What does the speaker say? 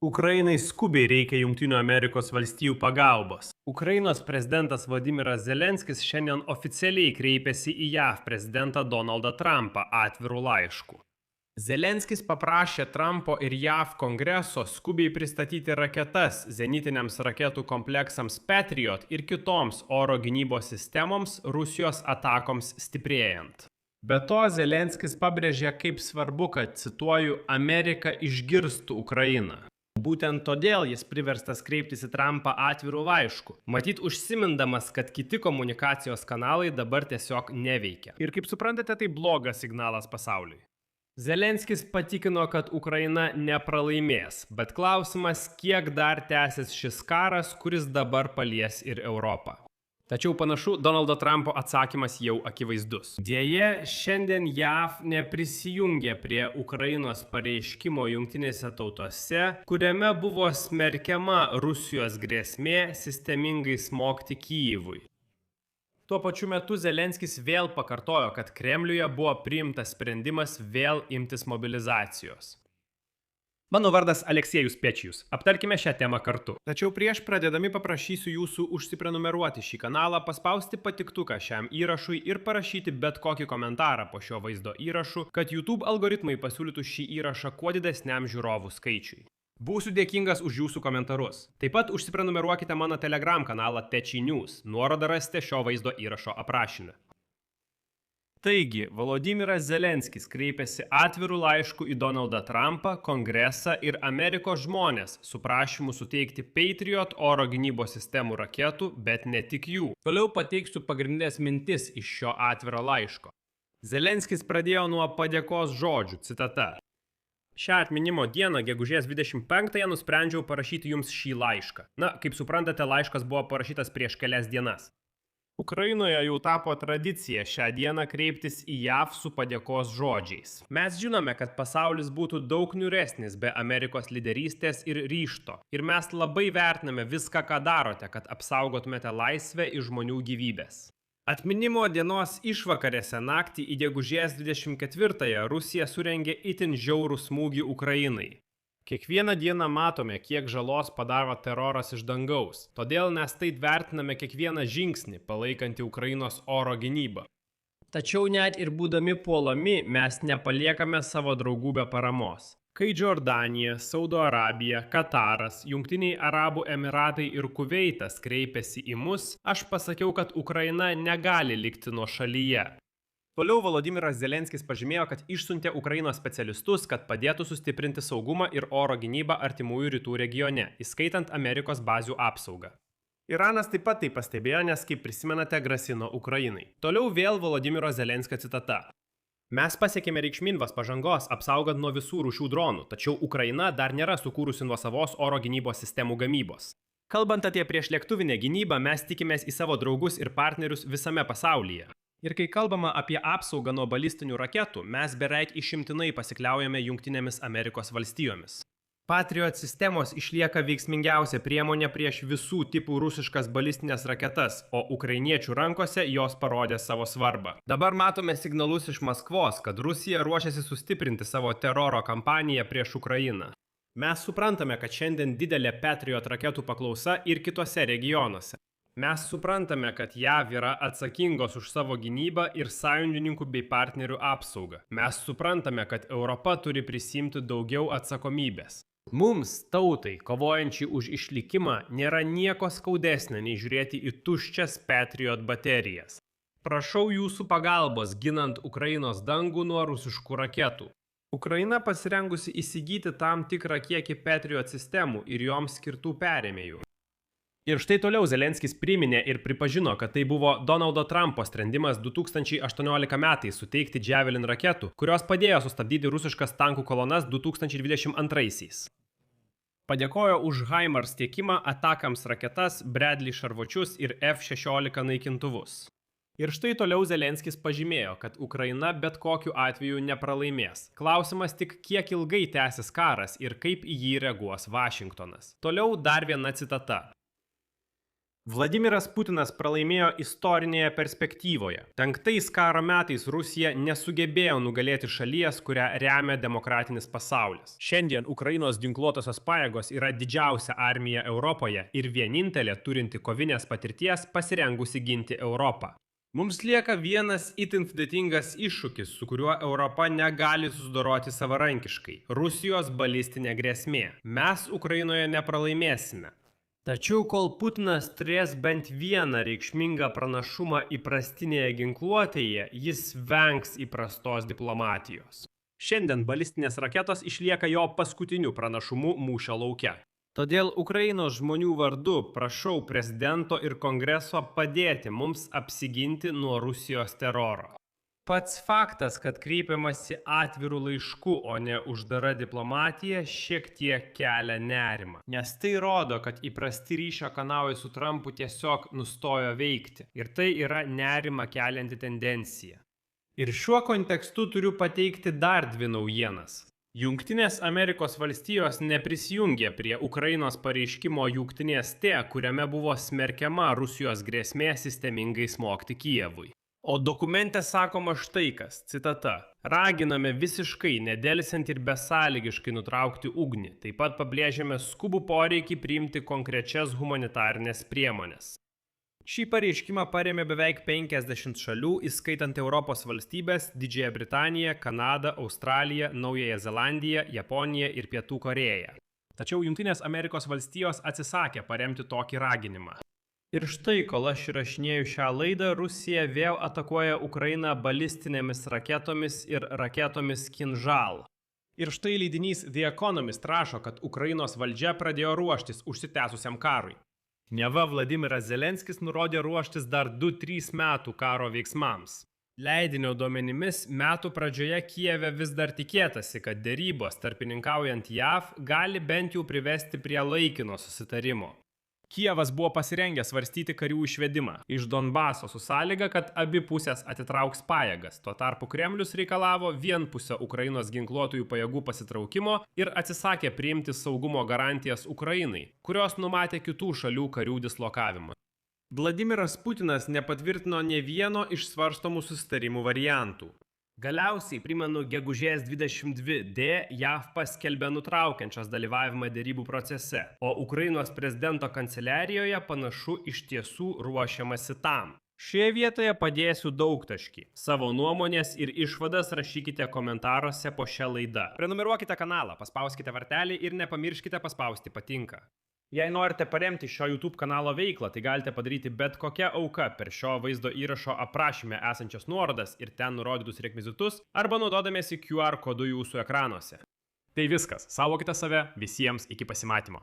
Ukrainai skubiai reikia Jungtinių Amerikos valstijų pagalbos. Ukrainos prezidentas Vladimiras Zelenskis šiandien oficialiai kreipėsi į JAV prezidentą Donaldą Trumpą atviru laišku. Zelenskis paprašė Trumpo ir JAV kongreso skubiai pristatyti raketas zenitiniams raketų kompleksams Patriot ir kitoms oro gynybos sistemoms Rusijos atakoms stiprėjant. Be to, Zelenskis pabrėžė, kaip svarbu, kad, cituoju, Amerika išgirstų Ukrainą. Būtent todėl jis priverstas kreiptis į Trumpą atviru laišku, matyt užsimindamas, kad kiti komunikacijos kanalai dabar tiesiog neveikia. Ir kaip suprantate, tai blogas signalas pasauliui. Zelenskis patikino, kad Ukraina nepralaimės, bet klausimas, kiek dar tęsis šis karas, kuris dabar palies ir Europą. Tačiau panašu, Donaldo Trumpo atsakymas jau akivaizdus. Deja, šiandien JAV neprisijungė prie Ukrainos pareiškimo jungtinėse tautose, kuriame buvo smerkiama Rusijos grėsmė sistemingai smogti Kyjivui. Tuo pačiu metu Zelenskis vėl pakartojo, kad Kremliuje buvo priimtas sprendimas vėl imtis mobilizacijos. Mano vardas Aleksėjus Pečijus. Aptarkime šią temą kartu. Tačiau prieš pradėdami paprašysiu jūsų užsiprenumeruoti šį kanalą, paspausti patiktuką šiam įrašui ir parašyti bet kokį komentarą po šio vaizdo įrašu, kad YouTube algoritmai pasiūlytų šį įrašą kuo didesniam žiūrovų skaičiui. Būsiu dėkingas už jūsų komentarus. Taip pat užsiprenumeruokite mano Telegram kanalą Techi News. Nuorodą rasite šio vaizdo įrašo aprašyme. Taigi, Volodymyras Zelenskis kreipėsi atviru laišku į Donaldą Trumpą, Kongresą ir Amerikos žmonės su prašymu suteikti Patriot oro gynybos sistemų raketų, bet ne tik jų. Toliau pateiksiu pagrindinės mintis iš šio atviro laiško. Zelenskis pradėjo nuo padėkos žodžių, citata. Šią atminimo dieną, gegužės 25-ąją, nusprendžiau parašyti jums šį laišką. Na, kaip suprantate, laiškas buvo parašytas prieš kelias dienas. Ukrainoje jau tapo tradicija šią dieną kreiptis į JAV su padėkos žodžiais. Mes žinome, kad pasaulis būtų daug niūresnis be Amerikos lyderystės ir ryžto. Ir mes labai vertiname viską, ką darote, kad apsaugotumėte laisvę ir žmonių gyvybės. Atminimo dienos išvakarėse naktį į gegužės 24-ąją Rusija surengė itin žiaurų smūgį Ukrainai. Kiekvieną dieną matome, kiek žalos padaro teroras iš dangaus, todėl mes taip vertiname kiekvieną žingsnį, palaikantį Ukrainos oro gynybą. Tačiau net ir būdami puolami, mes nepaliekame savo draugų be paramos. Kai Jordanija, Saudo Arabija, Kataras, Jungtiniai Arabų Emiratai ir Kuveitas kreipėsi į mus, aš pasakiau, kad Ukraina negali likti nuošalyje. Toliau Volodymyras Zelenskis pažymėjo, kad išsiuntė Ukrainos specialistus, kad padėtų sustiprinti saugumą ir oro gynybą artimųjų rytų regione, įskaitant Amerikos bazių apsaugą. Iranas taip pat tai pastebėjo, nes, kaip prisimenate, grasino Ukrainai. Toliau vėl Volodymyro Zelenskio citata. Mes pasiekėme reikšmingos pažangos, apsaugant nuo visų rūšių dronų, tačiau Ukraina dar nėra sukūrusi nuosavos oro gynybos sistemų gamybos. Kalbant apie priešlėktuvinę gynybą, mes tikimės į savo draugus ir partnerius visame pasaulyje. Ir kai kalbama apie apsaugą nuo balistinių raketų, mes beveik išimtinai pasikliaujame Jungtinėmis Amerikos valstijomis. Patriot sistemos išlieka veiksmingiausia priemonė prieš visų tipų rusiškas balistinės raketas, o ukrainiečių rankose jos parodė savo svarbą. Dabar matome signalus iš Maskvos, kad Rusija ruošiasi sustiprinti savo teroro kampaniją prieš Ukrainą. Mes suprantame, kad šiandien didelė Patriot raketų paklausa ir kitose regionuose. Mes suprantame, kad JAV yra atsakingos už savo gynybą ir sąjungininkų bei partnerių apsaugą. Mes suprantame, kad Europa turi prisimti daugiau atsakomybės. Mums, tautai, kovojančiai už išlikimą, nėra nieko skaudesnio nei žiūrėti į tuščias Patriot baterijas. Prašau jūsų pagalbos ginant Ukrainos dangų nuo rusiškų raketų. Ukraina pasirengusi įsigyti tam tikrą kiekį Patriot sistemų ir joms skirtų perėmėjų. Ir štai toliau Zelenskis priminė ir pripažino, kad tai buvo Donaldo Trumpo sprendimas 2018 metais suteikti Javelin raketų, kurios padėjo sustabdyti rusiškas tankų kolonas 2022-aisiais. Padėkojo už HIMARS tiekimą atakams raketas, Bradley šarvuočius ir F-16 naikintuvus. Ir štai toliau Zelenskis pažymėjo, kad Ukraina bet kokiu atveju nepralaimės. Klausimas tik, kiek ilgai tęsis karas ir kaip į jį reaguos Vašingtonas. Toliau dar viena citata. Vladimiras Putinas pralaimėjo istorinėje perspektyvoje. 5 karo metais Rusija nesugebėjo nugalėti šalies, kurią remia demokratinis pasaulis. Šiandien Ukrainos ginkluotosios pajėgos yra didžiausia armija Europoje ir vienintelė turinti kovinės patirties pasirengusi ginti Europą. Mums lieka vienas itin sudėtingas iššūkis, su kuriuo Europa negali susidoroti savarankiškai – Rusijos balistinė grėsmė. Mes Ukrainoje nepralaimėsime. Tačiau kol Putinas turės bent vieną reikšmingą pranašumą įprastinėje ginkluotėje, jis vengs įprastos diplomatijos. Šiandien balistinės raketos išlieka jo paskutiniu pranašumu mūšio lauke. Todėl Ukrainos žmonių vardu prašau prezidento ir kongreso padėti mums apsiginti nuo Rusijos teroro. Pats faktas, kad kreipiamasi atvirų laiškų, o ne uždara diplomatija, šiek tiek kelia nerimą. Nes tai rodo, kad įprasti ryšio kanalai su Trumpu tiesiog nustojo veikti. Ir tai yra nerimą kelianti tendencija. Ir šiuo kontekstu turiu pateikti dar 2 naujienas. Jungtinės Amerikos valstijos neprisijungė prie Ukrainos pareiškimo Jungtinės T, kuriame buvo smerkiama Rusijos grėsmė sistemingai smogti Kijevui. O dokumente sakoma štai kas, citata, raginame visiškai, nedelsiant ir besąlygiškai nutraukti ugnį, taip pat pabrėžiame skubų poreikį priimti konkrečias humanitarinės priemonės. Šį pareiškimą parėmė beveik 50 šalių, įskaitant Europos valstybės, Didžiąją Britaniją, Kanadą, Australiją, Naująją Zelandiją, Japoniją ir Pietų Korėją. Tačiau Jungtinės Amerikos valstijos atsisakė paremti tokį raginimą. Ir štai, kol aš įrašinėju šią laidą, Rusija vėl atakuoja Ukrainą balistinėmis raketomis ir raketomis Kinžal. Ir štai leidinys The Economist rašo, kad Ukrainos valdžia pradėjo ruoštis užsitęsusiam karui. Neva Vladimiras Zelenskis nurodė ruoštis dar 2-3 metų karo veiksmams. Leidinio duomenimis metų pradžioje Kijeve vis dar tikėtasi, kad derybos tarpininkaujant JAV gali bent jau privesti prie laikino susitarimo. Kijevas buvo pasirengęs svarstyti karių išvedimą iš Donbaso su sąlyga, kad abi pusės atitrauks pajėgas. Tuo tarpu Kremlius reikalavo vienpusio Ukrainos ginkluotųjų pajėgų pasitraukimo ir atsisakė priimti saugumo garantijas Ukrainai, kurios numatė kitų šalių karių dislokavimą. Vladimiras Putinas nepatvirtino nė vieno iš svarstomų susitarimų variantų. Galiausiai, primenu, gegužės 22 JAV paskelbė nutraukiančios dalyvavimą derybų procese, o Ukrainos prezidento kanceliarijoje panašu iš tiesų ruošiamasi tam. Šioje vietoje padėsiu daugtaškį. Savo nuomonės ir išvadas rašykite komentaruose po šią laidą. Prenumeruokite kanalą, paspauskite vartelį ir nepamirškite paspausti patinka. Jei norite paremti šio YouTube kanalo veiklą, tai galite padaryti bet kokią auką per šio vaizdo įrašo aprašyme esančias nuorodas ir ten nurodytus rekvizitus arba naudodamiesi QR kodu jūsų ekranuose. Tai viskas. Saugokite save, visiems iki pasimatymo.